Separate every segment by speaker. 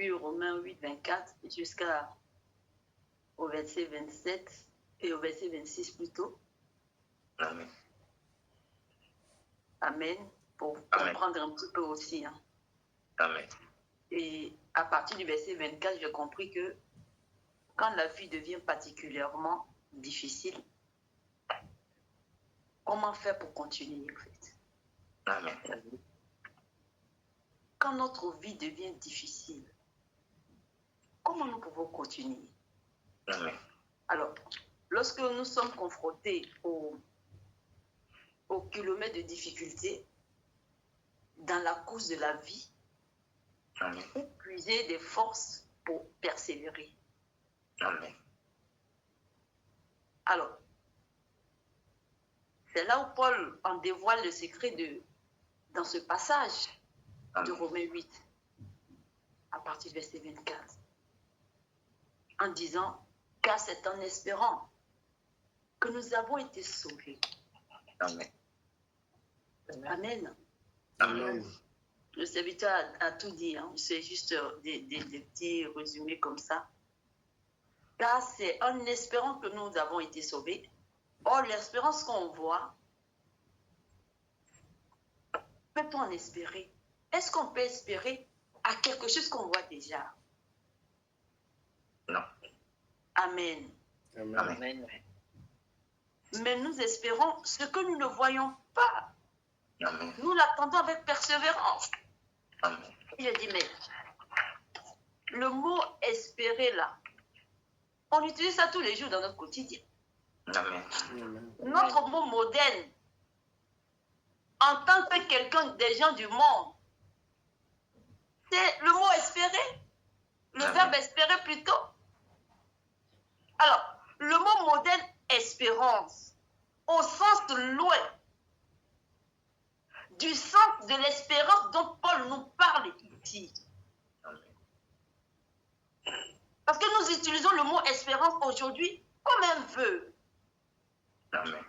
Speaker 1: lu Romains 8, 24 jusqu'au verset 27 et au verset 26 plutôt.
Speaker 2: Amen.
Speaker 1: Amen. Pour
Speaker 2: Amen.
Speaker 1: comprendre un petit peu aussi. Hein.
Speaker 2: Amen.
Speaker 1: Et à partir du verset 24, j'ai compris que quand la vie devient particulièrement difficile, comment faire pour continuer en fait?
Speaker 2: Amen.
Speaker 1: Quand notre vie devient difficile, comment nous pouvons continuer?
Speaker 2: Amen.
Speaker 1: Alors, lorsque nous sommes confrontés au kilomètre de difficulté dans la course de la vie,
Speaker 2: Amen.
Speaker 1: puiser des forces pour persévérer.
Speaker 2: Amen.
Speaker 1: Alors, c'est là où Paul en dévoile le secret dans ce passage de Romains 8, à partir du verset 24, en disant, car c'est en espérant que nous avons été sauvés.
Speaker 2: Amen.
Speaker 1: Amen.
Speaker 2: Amen.
Speaker 1: Le serviteur a tout dit, hein. C'est juste des petits résumés comme ça. Car c'est en espérant que nous avons été sauvés. Or, l'espérance qu'on voit, peut-on en espérer? Est-ce qu'on peut espérer à quelque chose qu'on voit déjà?
Speaker 2: Non.
Speaker 1: Amen.
Speaker 2: Amen. Amen.
Speaker 1: Mais nous espérons ce que nous ne voyons pas.
Speaker 2: Amen.
Speaker 1: Nous l'attendons avec persévérance.
Speaker 2: Amen.
Speaker 1: Je dis, mais le mot espérer là, on utilise ça tous les jours dans notre quotidien.
Speaker 2: Amen.
Speaker 1: Notre mot moderne, en tant que quelqu'un des gens du monde, c'est le mot espérer, le verbe espérer plutôt. Alors, le mot moderne espérance, au sens loin du sens de l'espérance dont Paul nous parle ici. Parce que nous utilisons le mot espérance aujourd'hui comme un vœu.
Speaker 2: Amen.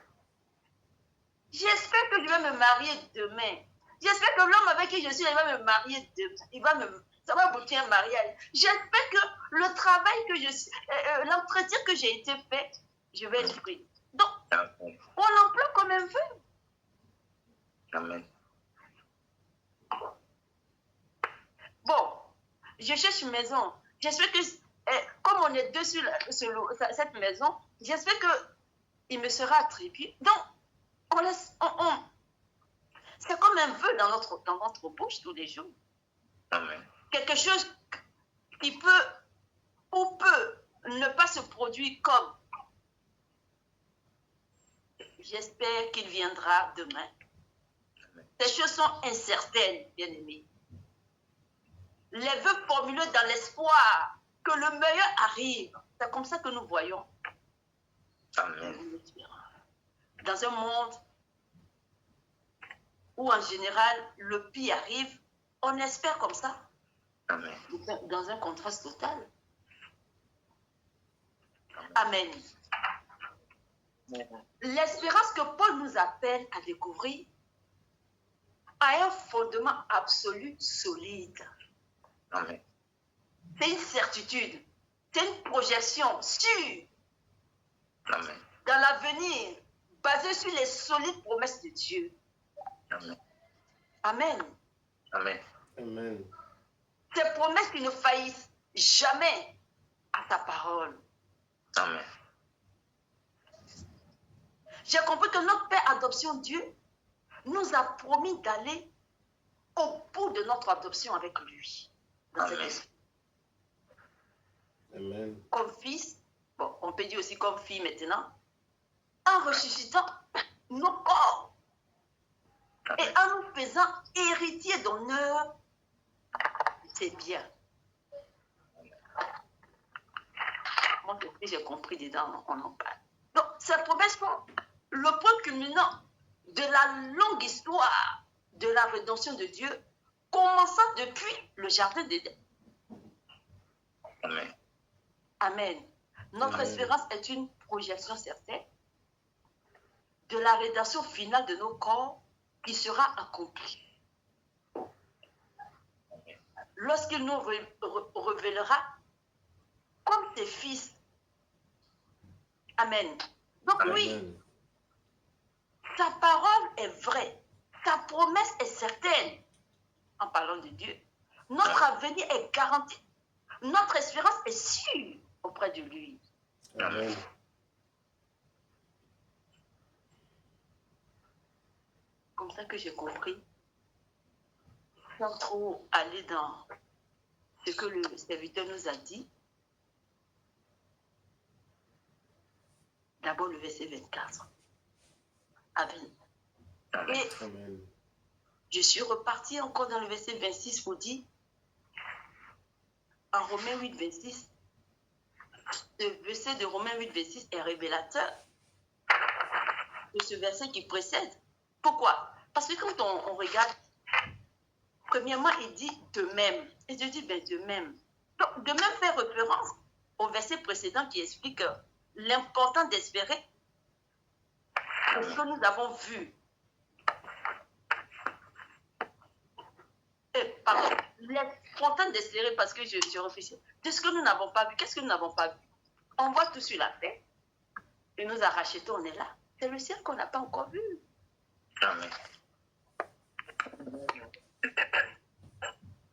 Speaker 1: J'espère que je vais me marier demain. J'espère que l'homme avec qui je suis, il va me marier demain. Ça va aboutir un mariage. J'espère que le travail l'entretien que j'ai été fait, je vais être pris. Donc, on l'emploie comme un vœu.
Speaker 2: Amen.
Speaker 1: Bon, je cherche une maison. J'espère que, comme on est deux sur cette maison, j'espère qu'il me sera attribué. Donc, c'est comme un vœu dans notre bouche tous les jours.
Speaker 2: Amen.
Speaker 1: Quelque chose qui peut ou peut ne pas se produire comme. J'espère qu'il viendra demain. Ces choses sont incertaines, bien aimés. Les vœux formulés dans l'espoir que le meilleur arrive. C'est comme ça que nous voyons.
Speaker 2: Amen.
Speaker 1: Dans un monde où en général le pire arrive, on espère comme ça.
Speaker 2: Amen.
Speaker 1: Dans un contraste total. Amen. L'espérance que Paul nous appelle à découvrir a un fondement absolu solide.
Speaker 2: Amen.
Speaker 1: C'est une certitude, c'est une projection sûre
Speaker 2: Amen.
Speaker 1: dans l'avenir, basée sur les solides promesses de Dieu.
Speaker 2: Amen.
Speaker 1: Amen.
Speaker 2: Amen.
Speaker 3: Amen.
Speaker 1: Ces promesses qui ne faillissent jamais à ta parole.
Speaker 2: Amen.
Speaker 1: J'ai compris que notre Père adoption Dieu nous a promis d'aller au bout de notre adoption avec lui. Dans cet esprit.
Speaker 3: Amen.
Speaker 1: Comme fils, bon, on peut dire aussi comme fille maintenant, en ressuscitant nos corps et en nous faisant héritiers d'honneur, c'est bien. Moi, j'ai compris dedans, on en parle. Donc, cette promesse, le point culminant de la longue histoire de la rédemption de Dieu, commençant depuis le jardin d'Éden.
Speaker 2: Amen.
Speaker 1: Amen. Notre espérance est une projection certaine de la rédemption finale de nos corps qui sera accomplie. Lorsqu'il nous révélera comme ses fils. Amen. Donc oui, ta parole est vraie. Ta promesse est certaine. En parlant de Dieu, notre avenir est garanti. Notre espérance est sûre auprès de lui.
Speaker 2: Amen.
Speaker 1: Comme ça que j'ai compris, sans trop aller dans ce que le serviteur nous a dit. D'abord le verset 24. Amen. Et je suis repartie encore dans le verset 26 pour dire, en Romains 8, 26, le verset de Romains 8, 26 est révélateur de ce verset qui précède. Pourquoi? Parce que quand on regarde, premièrement, il dit de même. Et je dis, ben de même. Donc, de même fait référence au verset précédent qui explique l'important d'espérer ce que nous avons vu. Pardon, l'important d'espérer parce que je réfléchis. De ce que nous n'avons pas vu, qu'est-ce que nous n'avons pas vu? On voit tout sur la terre. Et nous a racheté, on est là. C'est le ciel qu'on n'a pas encore vu.
Speaker 2: Amen.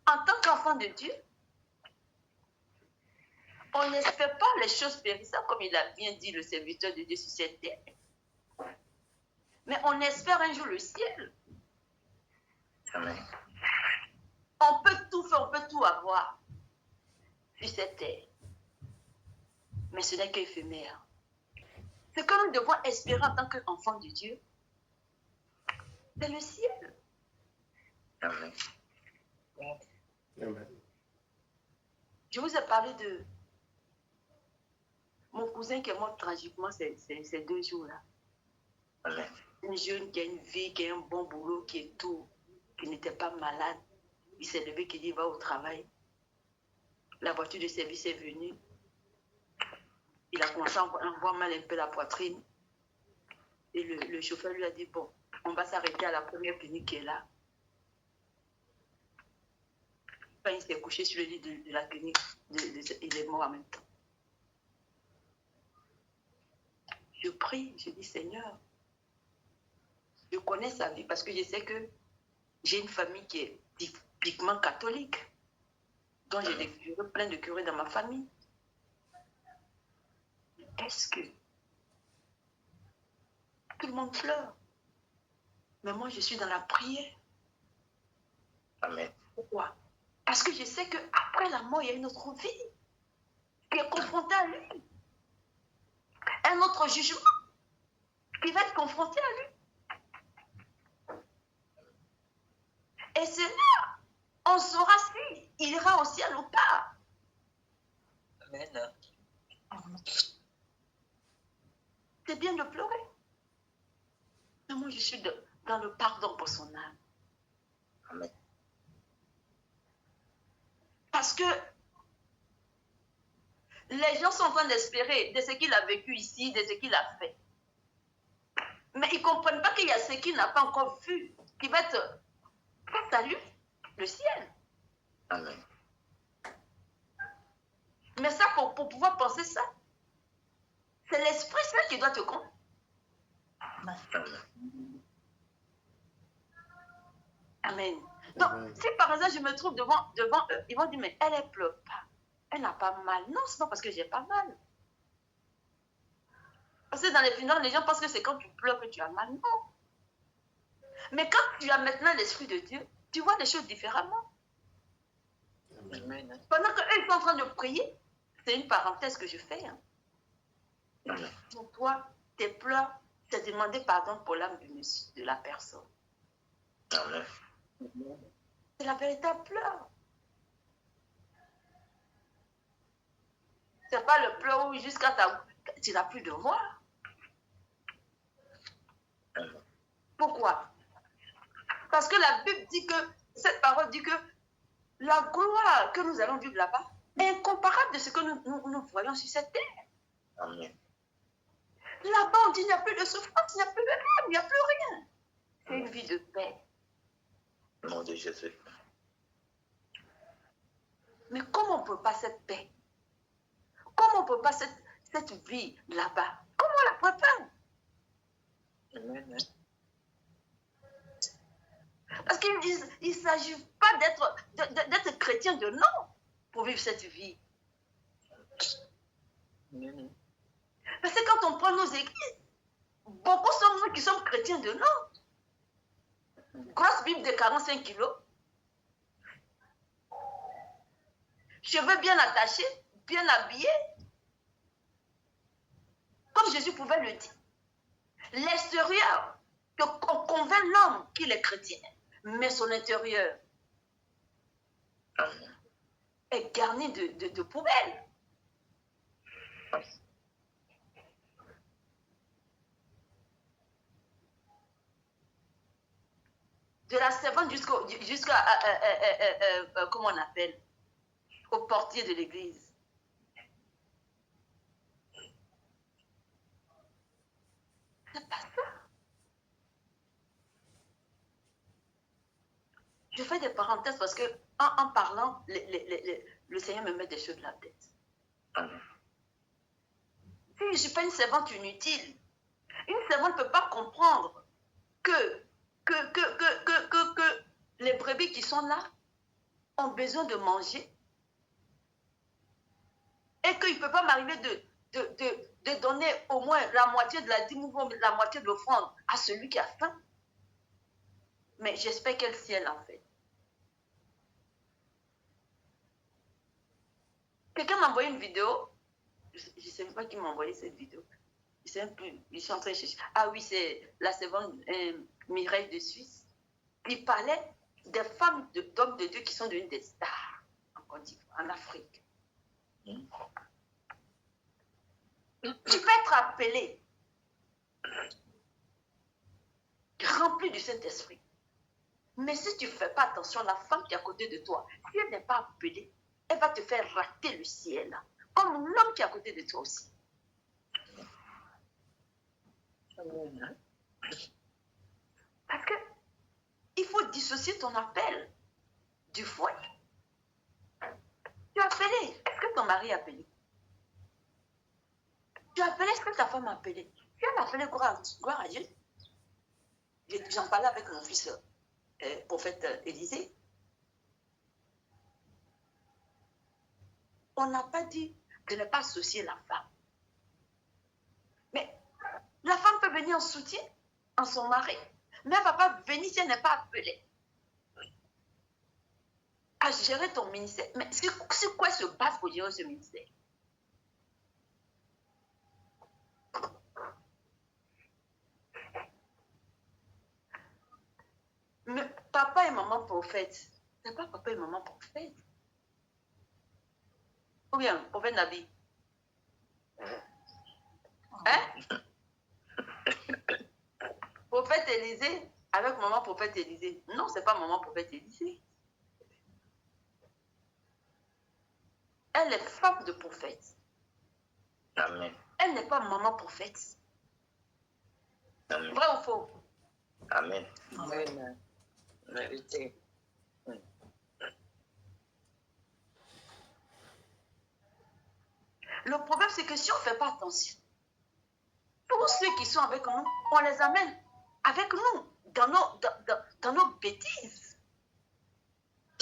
Speaker 1: En tant qu'enfant de Dieu, on n'espère pas les choses périssables, comme il a bien dit le serviteur de Dieu sur cette terre. Mais on espère un jour le ciel.
Speaker 2: Amen.
Speaker 1: On peut tout faire, on peut tout avoir sur cette terre. Mais ce n'est qu'éphémère. Ce que nous devons espérer en tant qu'enfants de Dieu, c'est le ciel.
Speaker 2: Amen.
Speaker 3: Amen.
Speaker 1: Je vous ai parlé de mon cousin qui est mort tragiquement ces 2 jours-là.
Speaker 2: Amen.
Speaker 1: Un jeune qui a une vie, qui a un bon boulot, qui est tout, qui n'était pas malade. Il s'est levé, qui dit il va au travail. La voiture de service est venue. Il a commencé à avoir mal un peu la poitrine. Et le chauffeur lui a dit, bon, on va s'arrêter à la première clinique qui est là. Quand il s'est couché sur le lit de la clinique, il est mort en même temps. Je prie, je dis, Seigneur, je connais sa vie parce que je sais que j'ai une famille qui est typiquement catholique. Donc j'ai plein de curés dans ma famille. Est-ce que tout le monde pleure? Mais moi, je suis dans la prière.
Speaker 2: Amen.
Speaker 1: Pourquoi? Parce que je sais qu'après la mort, il y a une autre vie qui est confrontée à lui. Un autre jugement qui va être confronté à lui. Et c'est là, on saura s'il ira au ciel ou pas.
Speaker 2: Amen.
Speaker 1: C'est bien de pleurer. Mais moi, je suis dans le pardon pour son âme.
Speaker 2: Amen.
Speaker 1: Parce que les gens sont en train d'espérer de ce qu'il a vécu ici, de ce qu'il a fait. Mais ils ne comprennent pas qu'il y a ce qu'il n'a pas encore vu, qui va être face à lui, le ciel.
Speaker 2: Amen.
Speaker 1: Mais ça, pour pouvoir penser ça, c'est l'Esprit Saint qui doit te convaincre. Amen. Donc, si par exemple je me trouve devant eux, ils vont dire, mais elle ne pleure pas. Elle n'a pas mal. Non, c'est pas parce que j'ai pas mal. Parce que dans les finances, les gens pensent que c'est quand tu pleures que tu as mal. Non. Mais quand tu as maintenant l'Esprit de Dieu, tu vois les choses différemment.
Speaker 2: Amen.
Speaker 1: Pendant qu'eux, ils sont en train de prier, c'est une parenthèse que je fais. Hein.
Speaker 2: Amen.
Speaker 1: Pour toi, tes pleurs, c'est demander pardon pour l'âme de la personne.
Speaker 2: Amen.
Speaker 1: C'est la véritable pleur. C'est pas le pleur où jusqu'à tu n'as plus de voix.
Speaker 2: Amen.
Speaker 1: Pourquoi? Parce que la Bible dit que, cette parole dit que la gloire que nous allons vivre là-bas est incomparable de ce que nous voyons sur cette terre.
Speaker 2: Amen.
Speaker 1: Là-bas, on dit qu'il n'y a plus de souffrance, il n'y a plus de larmes, il n'y a plus rien. C'est une vie de paix.
Speaker 2: Au nom de Jésus.
Speaker 1: Mais comment on ne peut pas cette paix? Comment on ne peut pas cette vie là-bas? Comment on la prépare?
Speaker 2: Amen.
Speaker 1: Parce qu'il ne s'agit pas d'être chrétien de nom pour vivre cette vie.
Speaker 2: Amen.
Speaker 1: Parce que quand on prend nos églises, beaucoup sommes nous qui sommes chrétiens de nom. Grosse Bible de 45 kilos. Cheveux bien attachés, bien habillés. Comme Jésus pouvait le dire. L'extérieur, qu'on convainc l'homme qu'il est chrétien, mais son intérieur
Speaker 2: Amen.
Speaker 1: est garni de poubelles. De la servante jusqu'à comment on appelle, au portier de l'église. C'est pas ça. Je fais des parenthèses parce que en parlant, le Seigneur me met des choses de la tête.
Speaker 2: Amen.
Speaker 1: Si je ne suis pas une servante inutile, une servante ne peut pas comprendre que les brebis qui sont là ont besoin de manger et qu'il ne peut pas m'arriver de donner au moins la moitié de la dîme ou la moitié de l'offrande à celui qui a faim. Mais j'espère qu'elle ciel en fait. Quelqu'un m'a envoyé une vidéo. Je ne sais même pas qui m'a envoyé cette vidéo. Je ne sais même plus. Je suis en train de chercher. Ah oui, c'est la servante Mireille de Suisse. Il parlait des femmes d'hommes de Dieu qui sont devenues des stars en Afrique. Tu peux être appelé, rempli du Saint-Esprit. Mais si tu ne fais pas attention, la femme qui est à côté de toi, si elle n'est pas appelée, elle va te faire rater le ciel. Comme l'homme qui est à côté de toi aussi. Parce que il faut dissocier ton appel du foyer. Tu as appelé. Est-ce que ton mari a appelé? Tu as appelé. Est-ce que ta femme a appelé? Tu as appelé, gloire à Dieu. J'en parlais avec mon fils, prophète Élisée. On n'a pas dit de ne pas associer la femme. Mais la femme peut venir en soutien en son mari. Mais elle ne va pas venir si elle n'est pas appelée à gérer ton ministère. Mais c'est quoi se base pour gérer ce ministère? Mais papa et maman prophète. C'est pas papa et maman prophète. Ou bien, prophète Nabi. Hein? Prophète Élisée avec maman prophète Élisée. Non, c'est pas maman prophète Élisée. Elle est femme de prophète.
Speaker 2: Amen.
Speaker 1: Elle n'est pas maman prophète.
Speaker 2: Amen.
Speaker 1: Vrai ou faux?
Speaker 2: Amen.
Speaker 3: Amen. Vérité.
Speaker 1: Le problème, c'est que si on ne fait pas attention, tous ceux qui sont avec nous, on les amène avec nous dans nos bêtises.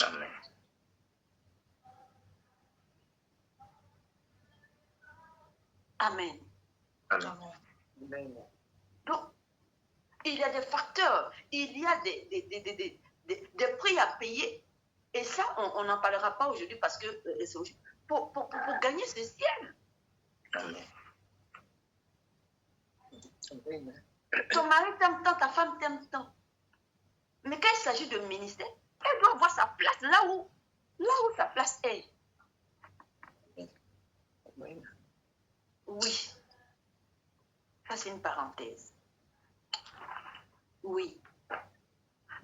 Speaker 2: Amen.
Speaker 1: Amen.
Speaker 2: Amen.
Speaker 3: Amen.
Speaker 1: Donc, il y a des facteurs, il y a des prix à payer. Et ça, on n'en parlera pas aujourd'hui parce que c'est pour gagner ce ciel.
Speaker 2: Amen.
Speaker 3: Amen.
Speaker 1: Ton mari t'aime tant, ta femme t'aime tant. Mais quand il s'agit de ministère, elle doit avoir sa place là où sa place est.
Speaker 3: Amen.
Speaker 1: Oui. Ça, c'est une parenthèse. Oui.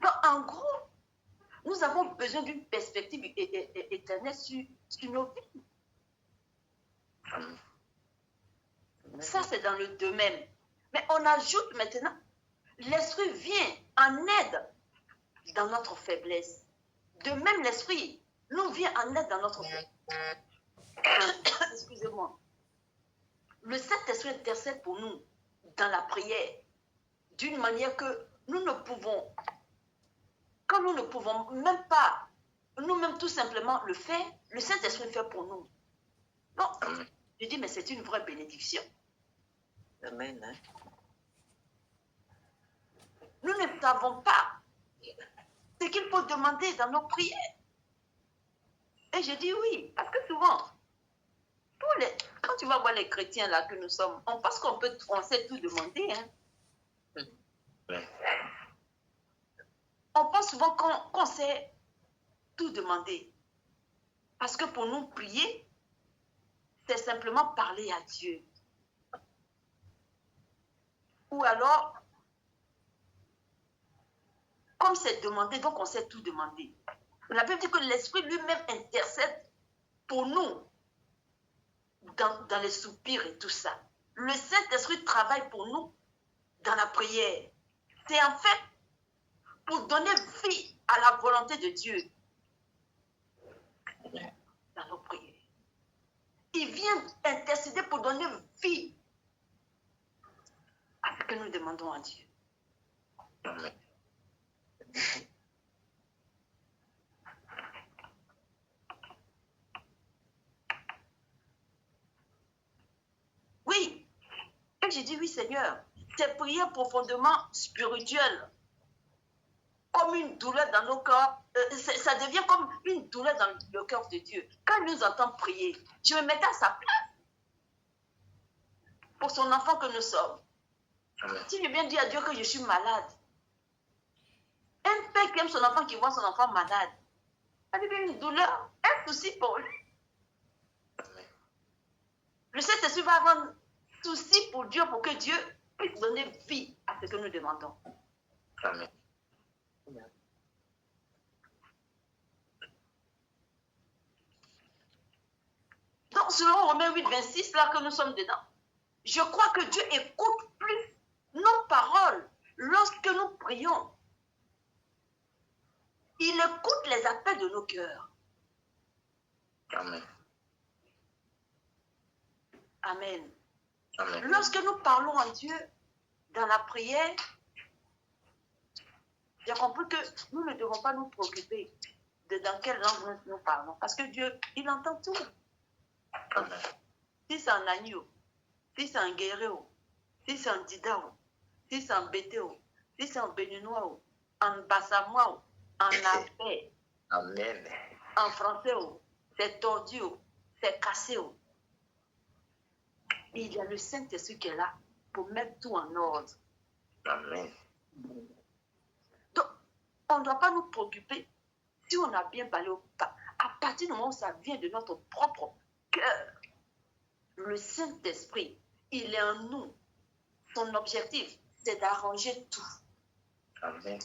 Speaker 1: Donc, en gros, nous avons besoin d'une perspective éternelle sur nos vies.
Speaker 2: Amen.
Speaker 1: Ça, c'est dans le domaine. Mais on ajoute maintenant, l'esprit vient en aide dans notre faiblesse. De même, l'esprit nous vient en aide dans notre vie. Excusez-moi. Le Saint-Esprit intercède pour nous dans la prière d'une manière que nous ne pouvons même pas, nous-mêmes tout simplement le faire, le Saint-Esprit fait pour nous. Donc, je dis, mais c'est une vraie bénédiction.
Speaker 3: Amen. Hein?
Speaker 1: Nous ne savons pas ce qu'il faut demander dans nos prières. Et je dis oui, parce que souvent, quand tu vas voir les chrétiens là que nous sommes, on pense on sait tout demander. Hein. On pense souvent qu'on sait tout demander. Parce que pour nous, prier, c'est simplement parler à Dieu. Ou alors, comme c'est demandé, donc on sait tout demander. La Bible dit que l'Esprit lui-même intercède pour nous dans les soupirs et tout ça. Le Saint-Esprit travaille pour nous dans la prière. C'est en fait pour donner vie à la volonté de Dieu dans nos prières. Il vient intercéder pour donner vie à ce que nous demandons à Dieu.
Speaker 2: Amen.
Speaker 1: Oui, et j'ai dit oui Seigneur, ces prières profondément spirituelles, comme une douleur dans nos corps, ça devient comme une douleur dans le cœur de Dieu. Quand il nous entend prier, je me mettais à sa place pour son enfant que nous sommes.
Speaker 2: Amen.
Speaker 1: Si je viens dire à Dieu que je suis malade, un père qui aime son enfant, qui voit son enfant malade, ça devient une douleur, un souci pour lui.
Speaker 2: Amen.
Speaker 1: Le Saint-Esprit va avoir un souci pour Dieu, pour que Dieu puisse donner vie à ce que nous demandons.
Speaker 2: Amen.
Speaker 1: Donc, selon Romains 8, 26, là que nous sommes dedans, je crois que Dieu écoute plus nos paroles lorsque nous prions. Il écoute les appels de nos cœurs.
Speaker 2: Amen.
Speaker 1: Amen.
Speaker 2: Amen.
Speaker 1: Lorsque nous parlons à Dieu dans la prière, j'ai compris que nous ne devons pas nous préoccuper de dans quelle langue nous parlons. Parce que Dieu, il entend tout.
Speaker 2: Amen.
Speaker 1: Si c'est en agneau, si c'est en guéréo, si c'est en didao, si c'est en bétéo, si c'est en béninois, en bassamois, en affaire,
Speaker 2: Amen.
Speaker 1: en français, c'est tordu, c'est cassé. Il y a le Saint-Esprit qui est là pour mettre tout en ordre.
Speaker 2: Amen.
Speaker 1: Donc, on ne doit pas nous préoccuper si on a bien parlé ou pas. À partir du moment où ça vient de notre propre cœur, le Saint-Esprit, il est en nous. Son objectif, c'est d'arranger tout
Speaker 2: Amen.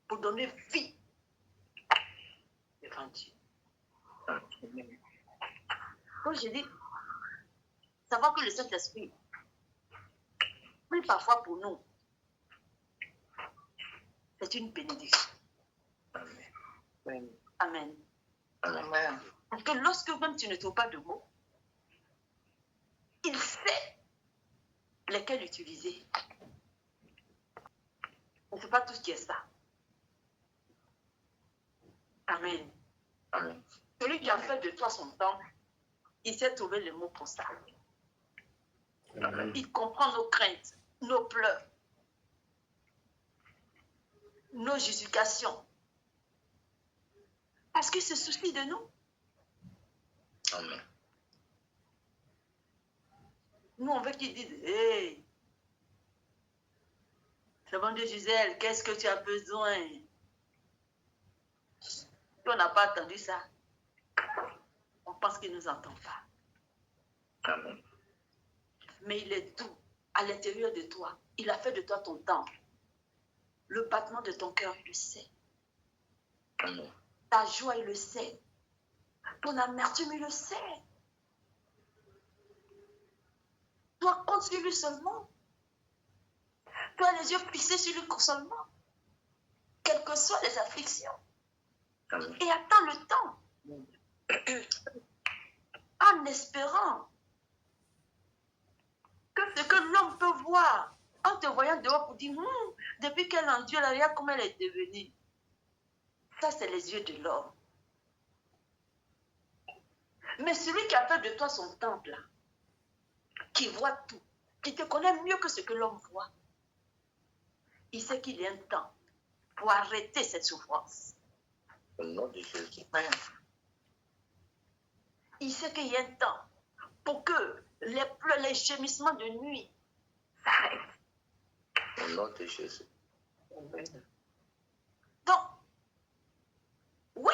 Speaker 1: pour donner vie devant Dieu. Donc, j'ai dit, savoir que le Saint-Esprit prie parfois pour nous, c'est une bénédiction.
Speaker 2: Amen.
Speaker 1: Amen.
Speaker 2: Amen.
Speaker 3: Amen.
Speaker 1: Parce que lorsque même tu ne trouves pas de mots, il sait lesquels utiliser. On ne fait pas tout ce qui est ça. Amen.
Speaker 2: Amen.
Speaker 1: Celui qui a fait de toi son temple, il sait trouver les mots pour ça.
Speaker 2: Amen.
Speaker 1: Il comprend nos craintes, nos pleurs, nos justifications. Parce qu'il se soucie de nous.
Speaker 2: Amen.
Speaker 1: Nous, on veut qu'il dise, hey, servant de Gisèle, qu'est-ce que tu as besoin? Si on n'a pas entendu ça, on pense qu'il ne nous entend pas.
Speaker 2: Amen.
Speaker 1: Mais il est doux à l'intérieur de toi. Il a fait de toi ton temple. Le battement de ton cœur, il le sait.
Speaker 2: Amen.
Speaker 1: Ta joie, il le sait. Ton amertume, il le sait. Toi, compte sur lui seulement. Tu as les yeux fixés sur lui seulement. Quelles que soient les afflictions.
Speaker 2: Amen.
Speaker 1: Et attends le temps. En espérant que ce que l'homme peut voir, en te voyant dehors pour dire, depuis qu'elle en Dieu, regarde comment elle est devenue. Ça, c'est les yeux de l'homme. Mais celui qui a fait de toi son temple, là, qui voit tout, qui te connaît mieux que ce que l'homme voit, il sait qu'il y a un temps pour arrêter cette souffrance.
Speaker 2: Au nom de Jésus.
Speaker 1: Il sait qu'il y a un temps pour que les pleurs, les gémissements de nuit s'arrêtent.
Speaker 2: Au nom de Jésus.
Speaker 1: Donc, oui,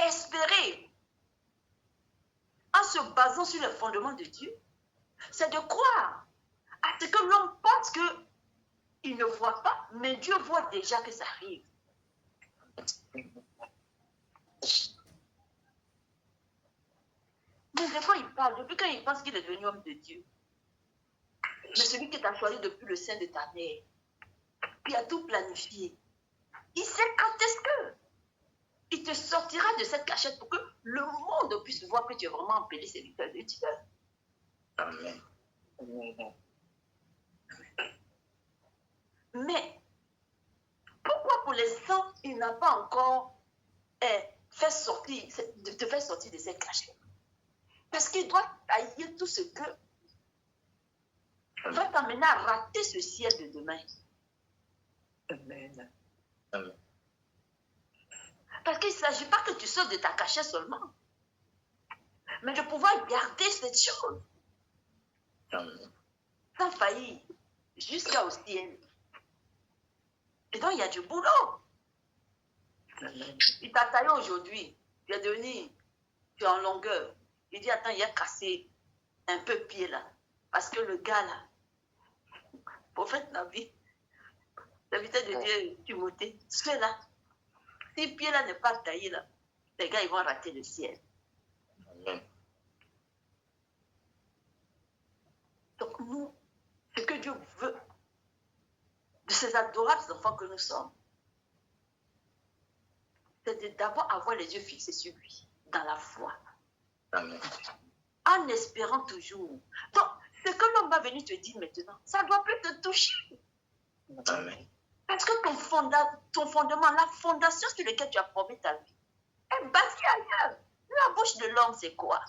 Speaker 1: espérer en se basant sur le fondement de Dieu, c'est de croire à ce que l'homme pense qu'il ne voit pas, mais Dieu voit déjà que ça arrive. Mais des fois, il parle, depuis quand il pense qu'il est devenu homme de Dieu. Mais celui qui t'a choisi depuis le sein de ta mère, qui a tout planifié, il sait quand est-ce que il te sortira de cette cachette pour que le monde puisse voir que tu es vraiment appelé serviteur de Dieu.
Speaker 2: Amen.
Speaker 1: Mais pourquoi pour l'instant il n'a pas encore fait sortir, de te faire sortir de cette cachette? Parce qu'il doit tailler tout ce que va t'amener à rater ce ciel de demain.
Speaker 3: Amen.
Speaker 2: Amen.
Speaker 1: Parce qu'il ne s'agit pas que tu sortes de ta cachette seulement, mais de pouvoir garder cette chose
Speaker 2: Amen.
Speaker 1: sans faillir jusqu'au ciel. Et donc, il y a du boulot.
Speaker 3: Amen.
Speaker 1: Il t'a taillé aujourd'hui, tu es devenu, tu es en longueur. Il dit, attends, il a cassé un peu pied là. Parce que le gars là, prophète Nabi, l'invité de Dieu, Timothée, ceux-là, si le pied là n'est pas taillé là, les gars, ils vont rater le ciel.
Speaker 2: Amen.
Speaker 1: Donc nous, ce que Dieu veut de ces adorables enfants que nous sommes, c'est d'abord avoir les yeux fixés sur lui, dans la foi,
Speaker 2: Amen.
Speaker 1: en espérant toujours. Donc, ce que l'homme va venir te dire maintenant, ça ne doit plus te toucher.
Speaker 2: Amen.
Speaker 1: Parce que ton fondement, la fondation sur laquelle tu as formé ta vie, est basée ailleurs. La bouche de l'homme, c'est quoi?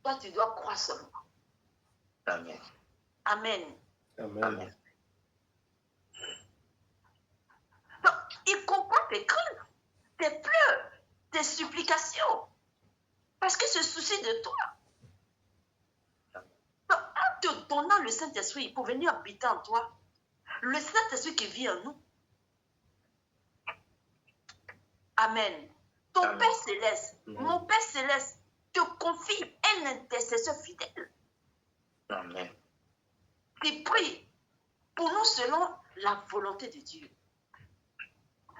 Speaker 1: Toi, tu dois croire seulement.
Speaker 2: Amen.
Speaker 1: Amen.
Speaker 2: Amen.
Speaker 1: Donc, il comprend tes craintes, tes pleurs, tes supplications. Parce qu'il se soucie de toi. Donc, en te donnant le Saint-Esprit pour venir habiter en toi, le Saint-Esprit qui vit en nous. Amen. Ton
Speaker 2: Amen.
Speaker 1: Père Céleste,
Speaker 2: Amen.
Speaker 1: mon Père Céleste, te confie un intercesseur fidèle
Speaker 2: Amen.
Speaker 1: qui prie pour nous selon la volonté de Dieu.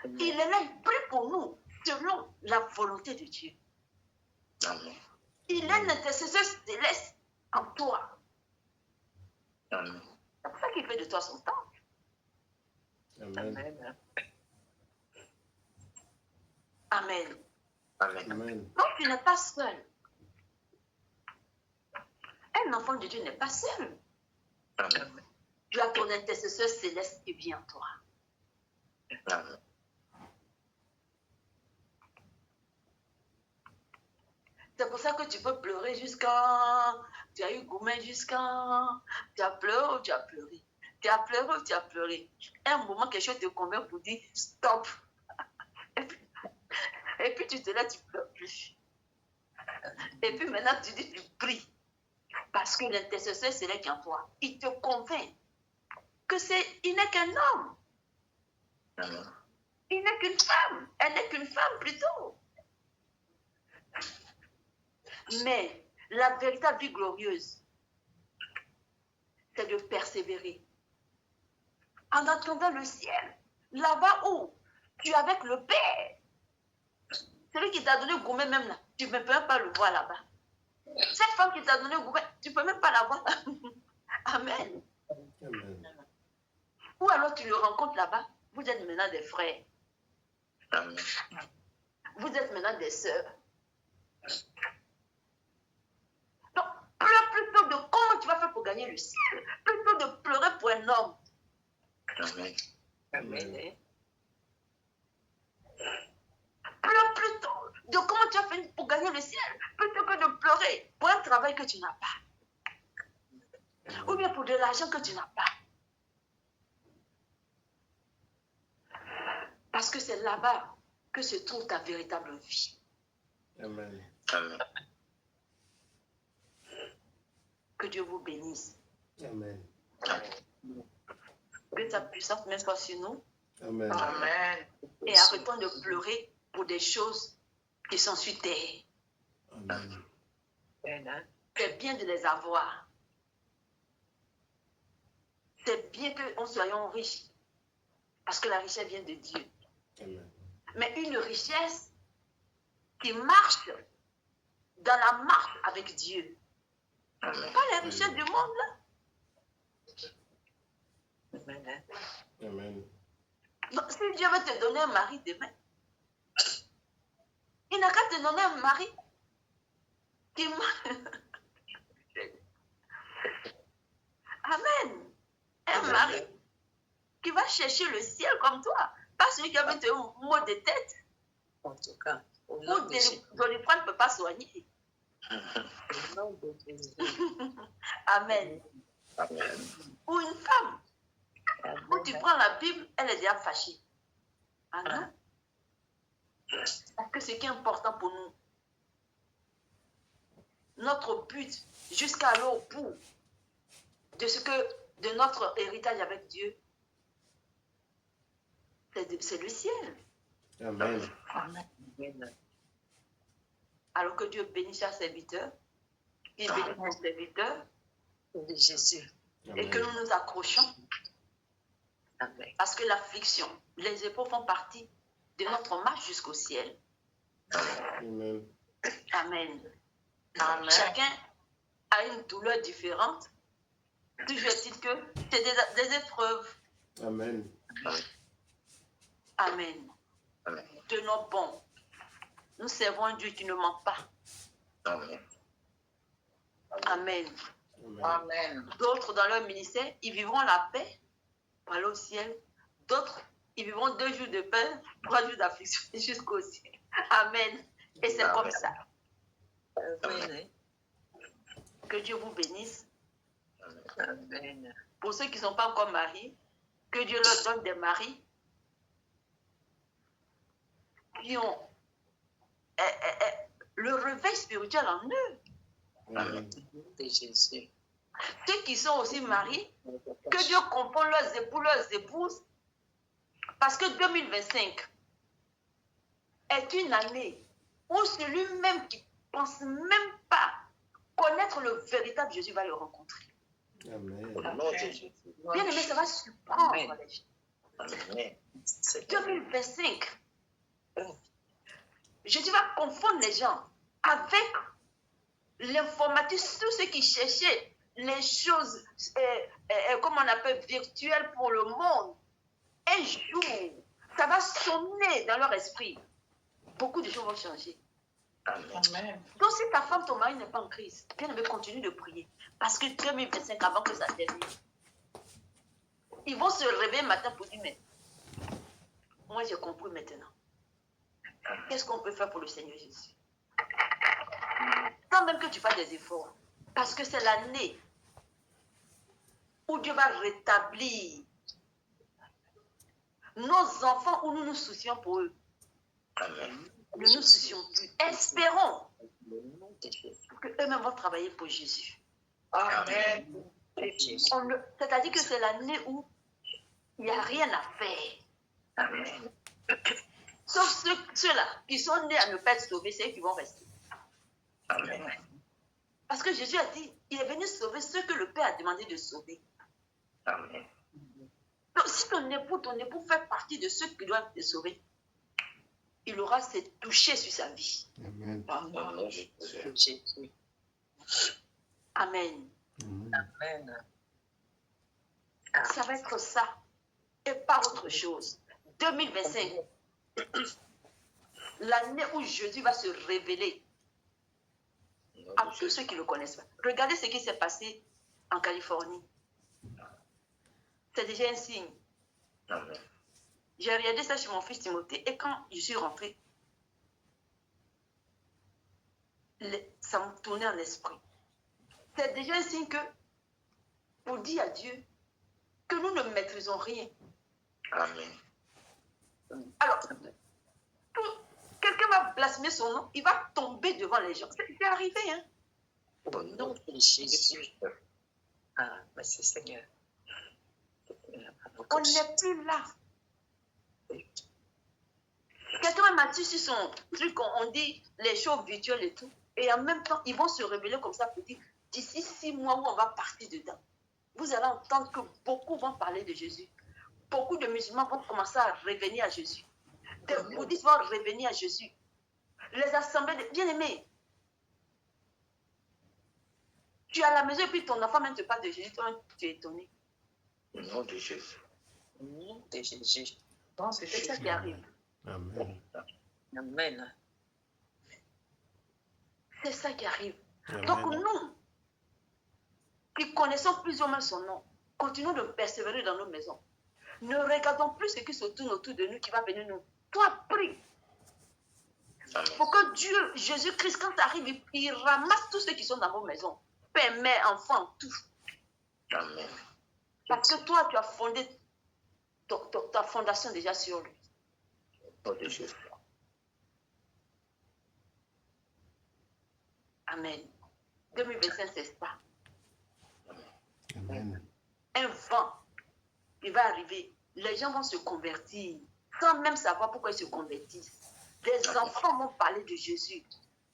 Speaker 1: Il est même pris pour nous selon la volonté de Dieu.
Speaker 2: Amen.
Speaker 1: Il est un intercesseur céleste en toi.
Speaker 2: Amen.
Speaker 1: C'est pour ça qu'il fait de toi son temple.
Speaker 3: Amen.
Speaker 1: Amen.
Speaker 2: Amen.
Speaker 4: Amen.
Speaker 1: Donc tu n'es pas seul. Un enfant de Dieu n'est pas seul.
Speaker 2: Amen.
Speaker 1: Tu as ton intercesseur céleste qui vit en toi.
Speaker 2: Amen.
Speaker 1: C'est pour ça que tu peux pleurer jusqu'à... Tu as eu gourmet jusqu'à... Tu as pleuré ou tu as pleuré. Tu as pleuré ou tu as pleuré. Un moment, quelque chose te convainc pour dire stop. Et puis tu te lèves, tu ne pleures plus. Et puis maintenant, tu dis, tu pries. Parce que l'intercesseur céleste qui est en toi, il te convainc que il n'est qu'un homme.
Speaker 2: Amen.
Speaker 1: Il n'est qu'une femme. Elle n'est qu'une femme plutôt. Mais la véritable vie glorieuse, c'est de persévérer. En attendant le ciel, là-bas où tu es avec le Père, celui qui t'a donné le gourmet même là, tu ne peux même pas le voir là-bas. Cette femme qui t'a donné le gourmet, tu ne peux même pas la voir. Amen.
Speaker 3: Amen.
Speaker 1: Ou alors tu le rencontres là-bas, vous êtes maintenant des frères.
Speaker 2: Amen.
Speaker 1: Vous êtes maintenant des sœurs. Donc, pleure plutôt de comment tu vas faire pour gagner le ciel, plutôt de pleurer pour un homme.
Speaker 2: Amen.
Speaker 3: Amen.
Speaker 1: Pleure plutôt de comment tu as fait pour gagner le ciel, plutôt que de pleurer pour un travail que tu n'as pas. Ou bien pour de l'argent que tu n'as pas. Parce que c'est là-bas que se trouve ta véritable vie.
Speaker 3: Amen.
Speaker 2: Amen.
Speaker 1: Que Dieu vous bénisse.
Speaker 3: Amen.
Speaker 1: Que sa puissance même soit sur nous.
Speaker 3: Amen.
Speaker 2: Amen.
Speaker 1: Et arrêtons de pleurer pour des choses qui sont sur terre.
Speaker 3: Amen.
Speaker 1: C'est bien de les avoir. C'est bien que nous soyons riches. Parce que la richesse vient de Dieu.
Speaker 3: Amen.
Speaker 1: Mais une richesse qui marche dans la marche avec Dieu.
Speaker 2: Amen.
Speaker 1: Pas les richesses du monde là.
Speaker 3: Amen.
Speaker 1: Donc, si Dieu veut te donner un mari demain, il n'a qu'à te donner un mari qui marche. Amen. Un mari qui va chercher le ciel comme toi. Pas celui qui a mis un mot de tête.
Speaker 4: En tout cas, au
Speaker 1: Ou
Speaker 4: nom de Jésus.
Speaker 1: Doliprane ne peut pas soigner.
Speaker 4: Au nom de Jésus.
Speaker 1: Amen.
Speaker 2: Amen.
Speaker 1: Ou une femme. Où tu prends la Bible, elle est déjà fâchée. Ah non? Parce que ce qui est important pour nous, notre but jusqu'à au bout de notre héritage avec Dieu, c'est le ciel.
Speaker 3: Amen.
Speaker 4: Amen.
Speaker 1: Alors que Dieu bénisse chaque serviteur, il bénisse nos serviteurs,
Speaker 4: Au nom de Jésus.
Speaker 1: et que nous nous accrochons,
Speaker 4: Amen.
Speaker 1: parce que l'affliction, les épreuves font partie de notre marche jusqu'au ciel.
Speaker 3: Amen.
Speaker 1: Amen.
Speaker 2: Amen.
Speaker 1: Chacun a une douleur différente. Toujours est-il que c'est des épreuves.
Speaker 3: Amen.
Speaker 1: Amen.
Speaker 2: Amen.
Speaker 1: Tenons bon. Nous servons un Dieu qui ne ment pas.
Speaker 2: Amen.
Speaker 1: Amen.
Speaker 3: Amen.
Speaker 2: Amen.
Speaker 1: D'autres dans leur ministère, ils vivront la paix pour aller au ciel. D'autres, ils vivront 2 jours de paix, 3 jours d'affliction jusqu'au ciel. Amen. Et c'est comme ça.
Speaker 4: Amen.
Speaker 1: Que Dieu vous bénisse.
Speaker 4: Amen.
Speaker 1: Pour ceux qui ne sont pas encore mariés, que Dieu leur donne des maris qui ont le réveil spirituel en eux.
Speaker 3: Amen.
Speaker 4: Au nom de Jésus.
Speaker 1: Ceux qui sont aussi mariés, que Dieu comprend leurs époux, leurs épouses. Parce que 2025 est une année où celui-même qui ne pense même pas connaître le véritable Jésus va le rencontrer.
Speaker 3: Amen.
Speaker 2: Au nom de Jésus.
Speaker 1: Bien aimé, ça va surprendre
Speaker 4: Amen.
Speaker 1: les gens.
Speaker 2: Amen.
Speaker 1: 2025, Jésus va confondre les gens avec l'informatique, tous ceux qui cherchaient les choses, comment on appelle, virtuelles pour le monde. Un jour, ça va sonner dans leur esprit. Beaucoup de choses vont changer.
Speaker 2: Amen.
Speaker 1: Donc, si ta femme, ton mari n'est pas en crise, bien aimé, continue de prier. Parce que 2025, avant que ça termine, ils vont se réveiller matin pour dire, mais moi, j'ai compris maintenant. Qu'est-ce qu'on peut faire pour le Seigneur Jésus? Tant même que tu fasses des efforts. Parce que c'est l'année où Dieu va rétablir nos enfants, où nous nous soucions pour eux.
Speaker 2: Amen.
Speaker 1: Ne nous soucions plus. Espérons
Speaker 4: Au nom de Jésus.
Speaker 1: qu'eux-mêmes vont travailler pour Jésus.
Speaker 2: Amen.
Speaker 1: C'est-à-dire que c'est l'année où il n'y a rien à faire.
Speaker 2: Amen.
Speaker 1: Sauf ceux-là qui sont nés à ne pas être sauvés, c'est eux qui vont rester.
Speaker 2: Amen.
Speaker 1: Parce que Jésus a dit, il est venu sauver ceux que le Père a demandé de sauver.
Speaker 2: Amen.
Speaker 1: Donc si ton époux fait partie de ceux qui doivent te sauver, il aura ce toucher sur sa vie.
Speaker 3: Amen.
Speaker 2: Au nom de
Speaker 4: Au
Speaker 2: Jésus.
Speaker 4: nom de Jésus.
Speaker 1: Amen.
Speaker 3: Amen.
Speaker 4: Amen.
Speaker 1: Ça va être ça et pas autre chose. 2025, l'année où Jésus va se révéler à tous ceux qui ne le connaissent pas. Regardez ce qui s'est passé en Californie. C'est déjà un signe.
Speaker 2: Amen.
Speaker 1: J'ai regardé ça chez mon fils Timothée et quand je suis rentrée, ça me tournait en l'esprit. C'est déjà un signe que, pour dire à Dieu que nous ne maîtrisons rien.
Speaker 2: Amen.
Speaker 1: Alors, quelqu'un va blasphémer son nom, il va tomber devant les gens. C'est arrivé, hein?
Speaker 4: Au nom de Jésus. Ah, merci Seigneur.
Speaker 1: On n'est plus là. Quelqu'un m'a dit sur son truc, on dit les choses virtuelles et tout. Et en même temps, ils vont se révéler comme ça pour dire, d'ici 6 mois où on va partir dedans, vous allez entendre que beaucoup vont parler de Jésus. Beaucoup de musulmans vont commencer à revenir à Jésus. Des bouddhistes vont revenir à Jésus. Les assemblées de bien-aimés. Tu es à la maison et puis ton enfant même te parle de Jésus, toi tu es étonné.
Speaker 2: Au nom de Jésus.
Speaker 4: Au nom de Jésus.
Speaker 1: C'est ça qui arrive.
Speaker 3: Amen.
Speaker 4: Amen.
Speaker 1: C'est ça qui arrive.
Speaker 3: Amen.
Speaker 1: Donc nous, qui connaissons plus ou moins son nom, continuons de persévérer dans nos maisons. Ne regardons plus ce qui se tourne autour de nous, qui va venir nous. Toi, prie. Pour que Dieu, Jésus-Christ, quand il arrive, il ramasse tous ceux qui sont dans vos maisons. Père, mère, enfants, tout.
Speaker 2: Amen.
Speaker 1: Parce que toi, tu as fondé ta fondation déjà sur lui.
Speaker 2: Au nom de Jésus.
Speaker 1: Amen. 2025, c'est ça.
Speaker 3: Amen.
Speaker 1: Un vent qui va arriver. Les gens vont se convertir sans même savoir pourquoi ils se convertissent. Des enfants vont parler de Jésus.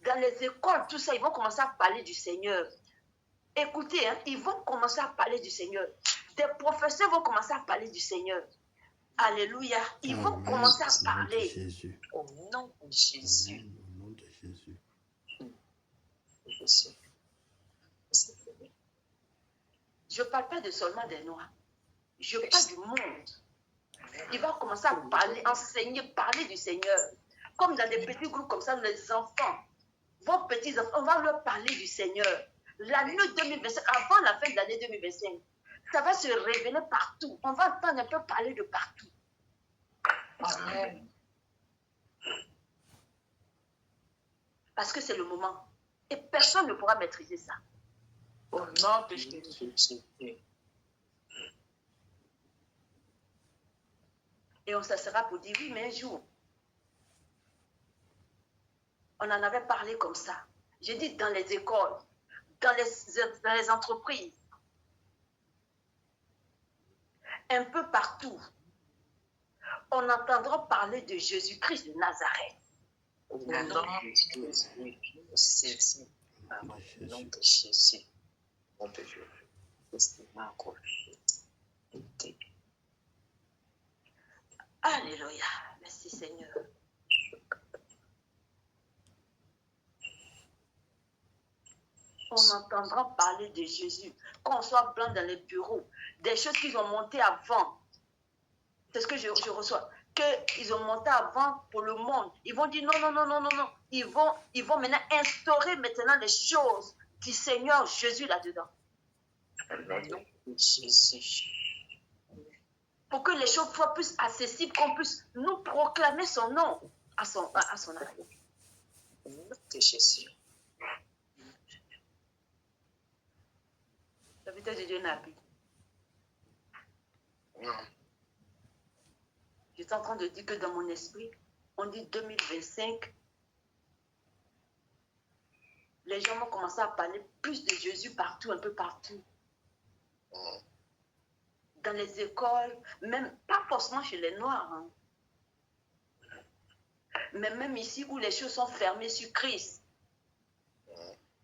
Speaker 1: Dans les écoles, tout ça, ils vont commencer à parler du Seigneur. Écoutez, hein, ils vont commencer à parler du Seigneur. Des professeurs vont commencer à parler du Seigneur. Alléluia. Ils vont
Speaker 3: Amen.
Speaker 1: commencer à
Speaker 3: Au nom de
Speaker 1: parler.
Speaker 3: Jésus.
Speaker 4: Au nom de Jésus.
Speaker 3: Amen. Au nom de Jésus.
Speaker 4: Jésus.
Speaker 1: Je ne parle pas de seulement des Noirs. Je parle du monde. Il va commencer à parler, enseigner, parler du Seigneur. Comme dans des petits groupes comme ça, les enfants, vos petits-enfants, on va leur parler du Seigneur. L'année 2025, avant la fin de l'année 2025, ça va se révéler partout. On va entendre un peu parler de partout.
Speaker 4: Amen.
Speaker 1: Parce que c'est le moment. Et personne ne pourra maîtriser ça.
Speaker 4: Au nom de Jésus.
Speaker 1: Et on s'assera pour dire, oui, mais un jour, on en avait parlé comme ça. J'ai dit dans les écoles, dans les entreprises, un peu partout, on entendra parler de Jésus-Christ de Nazareth.
Speaker 4: Au nom de Jésus. Au nom de Jésus.
Speaker 2: Au nom de Jésus.
Speaker 1: Alléluia. Merci Seigneur. On entendra parler de Jésus. Quand on soit blanc dans les bureaux, des choses qu'ils ont montées avant. C'est ce que je reçois. Qu'ils ont monté avant pour le monde. Ils vont dire non, non, non, non, non, non. Ils vont maintenant instaurer maintenant les choses du Seigneur Jésus là-dedans.
Speaker 2: Amen.
Speaker 4: Jésus.
Speaker 1: Pour que les choses soient plus accessibles, qu'on puisse nous proclamer son nom à son arrivée.
Speaker 4: Au nom de Jésus.
Speaker 1: La vitesse de Dieu n'a plus. J'étais en train de dire que dans mon esprit, on dit 2025, les gens vont commencer à parler plus de Jésus partout, un peu partout. Dans les écoles, même pas forcément chez les Noirs, hein. Mais même ici où les choses sont fermées sur Christ.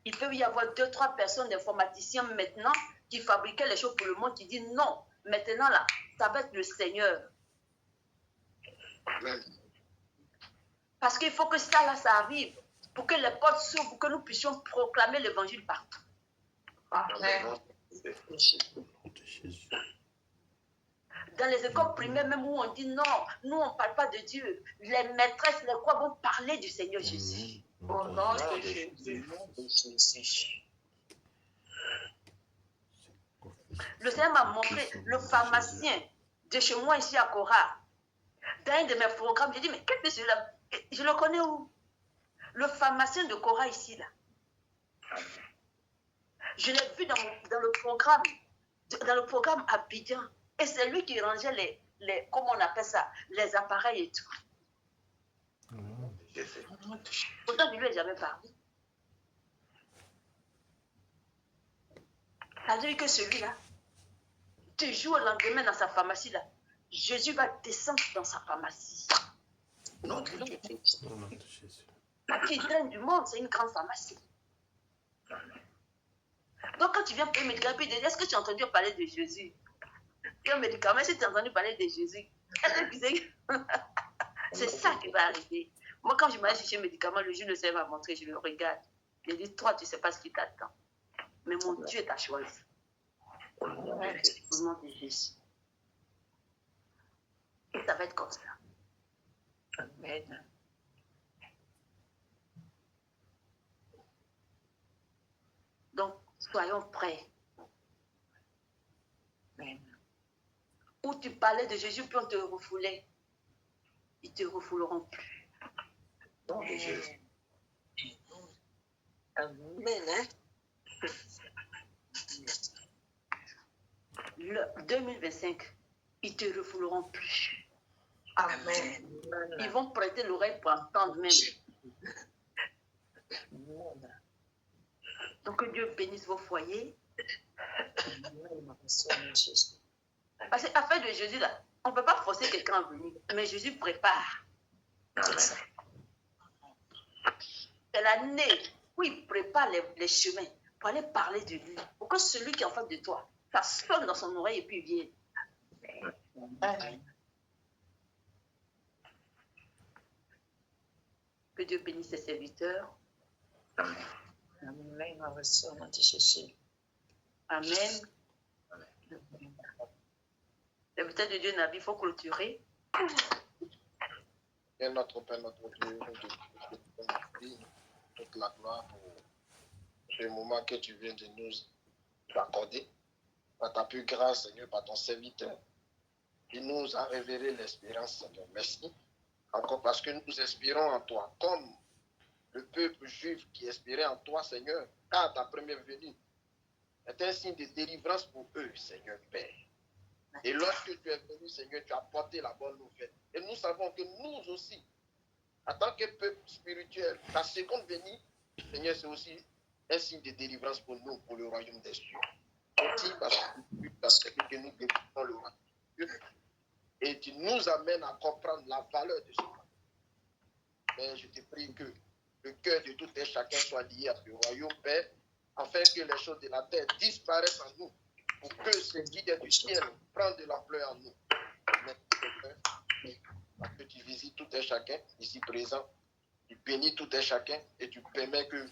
Speaker 1: Il peut y avoir 2-3 personnes d'informaticiens maintenant qui fabriquaient les choses pour le monde qui disent non, maintenant là, ça va être le Seigneur. Parce qu'il faut que ça là, ça arrive pour que les portes s'ouvrent, pour que nous puissions proclamer l'évangile partout.
Speaker 2: Amen.
Speaker 3: Au nom de Jésus.
Speaker 1: Dans les écoles primaires, même où on dit non, nous on ne parle pas de Dieu. Les maîtresses, les quoi vont parler du Seigneur Jésus. Au nom de Jésus. Le Seigneur m'a montré le pharmacien de chez moi ici à Cora. Dans un de mes programmes, j'ai dit, mais qu'est-ce que c'est là? Je le connais où? Le pharmacien de Cora ici, là. Je l'ai vu dans le programme Abidjan. Et c'est lui qui rangeait comment on appelle ça, les appareils et tout. Pourtant, je ne lui ai jamais parlé. Ça veut dire que celui-là, toujours au lendemain dans sa pharmacie, là, Jésus va descendre dans sa pharmacie.
Speaker 2: Non, de Jésus.
Speaker 3: Au nom de Jésus.
Speaker 1: Qui draine du monde, c'est une grande pharmacie. Donc, quand tu viens pour un médicament, puis est-ce que tu as entendu parler de Jésus? Un médicament, si tu as entendu parler de Jésus, c'est ça qui va arriver. Moi, quand je m'allais chercher un médicament, le juge ne sait pas montrer, je le regarde. Je dis, toi, tu ne sais pas ce qui t'attend. Mais mon Dieu t'a choisi. Au nom de Jésus. Et ça va être comme ça.
Speaker 4: Amen.
Speaker 1: Donc, soyons prêts.
Speaker 4: Amen.
Speaker 1: Où tu parlais de Jésus, puis on te refoulait. Ils ne te refouleront plus.
Speaker 2: Non, de Jésus.
Speaker 4: Amen.
Speaker 1: Le 2025, ils ne te refouleront plus.
Speaker 4: Amen.
Speaker 1: Ils vont prêter l'oreille pour entendre même. Donc que Dieu bénisse vos foyers. Parce qu'à faire de Jésus, là, on ne peut pas forcer quelqu'un à venir. Mais Jésus prépare. C'est l'année où il prépare les chemins pour aller parler de lui. Pour que celui qui est en face de toi, ça sonne dans son oreille et puis il vienne.
Speaker 4: Amen.
Speaker 1: Que Dieu bénisse ses serviteurs.
Speaker 4: Amen.
Speaker 1: Amen. Le message de Dieu, Nabi, il faut clôturer.
Speaker 5: Et notre Père, notre Dieu, nous te remercions toute la gloire pour ce moment que tu viens de nous accorder. Par ta plus grâce, Seigneur, par ton serviteur. Il nous a révélé l'espérance, Seigneur. Merci. Encore parce que nous espérons en toi, comme le peuple juif qui espérait en toi, Seigneur, car ta première venue est un signe de délivrance pour eux, Seigneur Père. Et lorsque tu es venu, Seigneur, tu as porté la bonne nouvelle. Et nous savons que nous aussi, en tant que peuple spirituel, ta seconde venue, Seigneur, c'est aussi un signe de délivrance pour nous, pour le royaume des cieux. Merci parce que nous délivrons le royaume des cieux. Et tu nous amènes à comprendre la valeur de ce royaume. Mais je te prie que le cœur de tout et chacun soit lié à ce royaume, Père, afin que les choses de la terre disparaissent en nous, pour que ce qui est du ciel prenne de l'ampleur en nous. Parce que tu visites tout et chacun ici présent, tu bénis tout et chacun et tu permets que,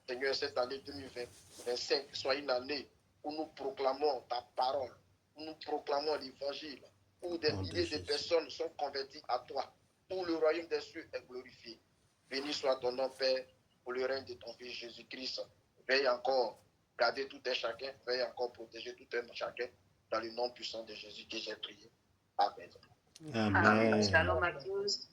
Speaker 5: Seigneur, cette année 2025 soit une année où nous proclamons ta parole, où nous proclamons l'évangile, où des milliers de personnes sont converties à toi, où le royaume des cieux est glorifié. Béni soit ton nom, Père, pour le règne de ton Fils Jésus-Christ. Veille encore garder tout et chacun, veille encore protéger tout et chacun, dans le nom puissant de Jésus que j'ai prié. Amen.
Speaker 3: Amen.
Speaker 1: Shalom à tous.